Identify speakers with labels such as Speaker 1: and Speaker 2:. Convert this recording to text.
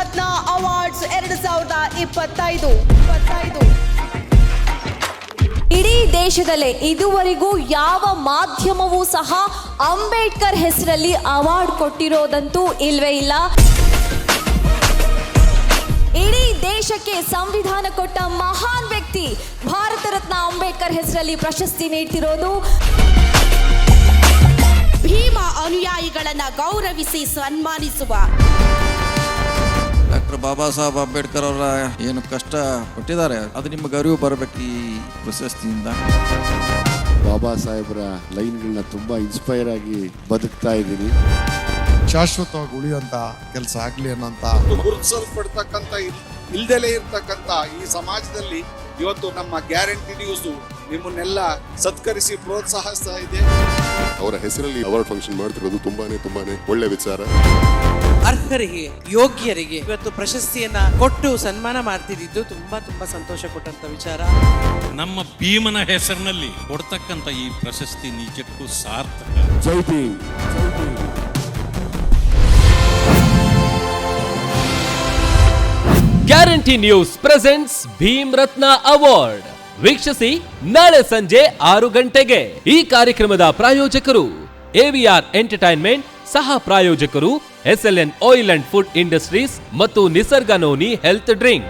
Speaker 1: ರತ್ನ awards 2025.
Speaker 2: ಇಡೀ ದೇಶದಲ್ಲೇ ಇದುವರೆಗೂ ಯಾವ ಮಾಧ್ಯಮವೂ ಸಹ ಅಂಬೇಡ್ಕರ್ ಹೆಸರಲ್ಲಿ ಅವಾರ್ಡ್ ಕೊಟ್ಟಿರೋದಂತೂ ಇಲ್ವೇ ಇಲ್ಲ. ಇಡೀ ದೇಶಕ್ಕೆ ಸಂವಿಧಾನ ಕೊಟ್ಟ ಮಹಾನ್ ವ್ಯಕ್ತಿ ಭಾರತ ರತ್ನ ಅಂಬೇಡ್ಕರ್ ಹೆಸರಲ್ಲಿ ಪ್ರಶಸ್ತಿ ನೀಡ್ತಿರೋದು.
Speaker 1: ಭೀಮ ಅನುಯಾಯಿಗಳನ್ನ ಗೌರವಿಸಿ ಸನ್ಮಾನಿಸುವ
Speaker 3: ಡಾಕ್ಟರ್ ಬಾಬಾ ಸಾಹೇಬ್ ಅಂಬೇಡ್ಕರ್ ಅವರ ಏನು ಕಷ್ಟ ಕೊಟ್ಟಿದ್ದಾರೆ ಅದು ನಿಮಗೆ ಅರಿವು ಬರಬೇಕು ಈ ಪ್ರಶಸ್ತಿಯಿಂದ.
Speaker 4: ಬಾಬಾ ಸಾಹೇಬ್ರ ಲೈನ್ಗಳನ್ನ ತುಂಬಾ ಇನ್ಸ್ಪೈರ್ ಆಗಿ ಬದುಕ್ತಾ ಇದ್ದೀನಿ.
Speaker 5: ಶಾಶ್ವತವಾಗಿ ಉಳಿಯುವಂತ ಕೆಲಸ ಆಗ್ಲಿ ಅನ್ನೋಂತ
Speaker 6: ಗುರುತಿಸಲ್ಪಡ್ತಕ್ಕಂಥ ಇಲ್ದಲೇ ಇರ್ತಕ್ಕಂಥ ಈ ಸಮಾಜದಲ್ಲಿ ಇವತ್ತು ನಮ್ಮ ಗ್ಯಾರಂಟಿ ನ್ಯೂಸ್ ನಿಮ್ಮನ್ನೆಲ್ಲ ಸತ್ಕರಿಸಿ ಪ್ರೋತ್ಸಾಹಿಸ್ತಾ ಇದೆ.
Speaker 4: ಅವರ ಹೆಸರಲ್ಲಿ ಅವಾರ್ಡ್ ಫಂಕ್ಷನ್ ಮಾಡ್ತಿರೋದು ತುಂಬಾನೇ ಒಳ್ಳೆ ವಿಚಾರ.
Speaker 7: ಅರ್ಹರಿಗೆ ಯೋಗ್ಯರಿಗೆ ಇವತ್ತು ಪ್ರಶಸ್ತಿಯನ್ನ ಕೊಟ್ಟು ಸನ್ಮಾನ ಮಾಡ್ತಿದ್ದು ತುಂಬಾ ಸಂತೋಷ ಕೊಟ್ಟಂತ ವಿಚಾರ.
Speaker 8: ನಮ್ಮ ಭೀಮನ ಹೆಸರಿನಲ್ಲಿ ಕೊಡ್ತಕ್ಕಂಥ ಈ ಪ್ರಶಸ್ತಿ ನಿಜಕ್ಕೂ ಸಾರ್ಥಕ.
Speaker 4: Jai Bhim.
Speaker 9: Guarantee news presents Bhim Ratna award ವೀಕ್ಷಿಸಿ ನಾಳೆ ಸಂಜೆ 6 ಗಂಟೆಗೆ. ಈ ಕಾರ್ಯಕ್ರಮದ ಪ್ರಾಯೋಜಕರು AVR ಎಂಟರ್ಟೈನ್ಮೆಂಟ್, ಸಹ ಪ್ರಾಯೋಜಕರು SLN oil and food industries ಮತ್ತು ನಿಸರ್ಗ ನೋನಿ ಹೆಲ್ತ್ ಡ್ರಿಂಕ್.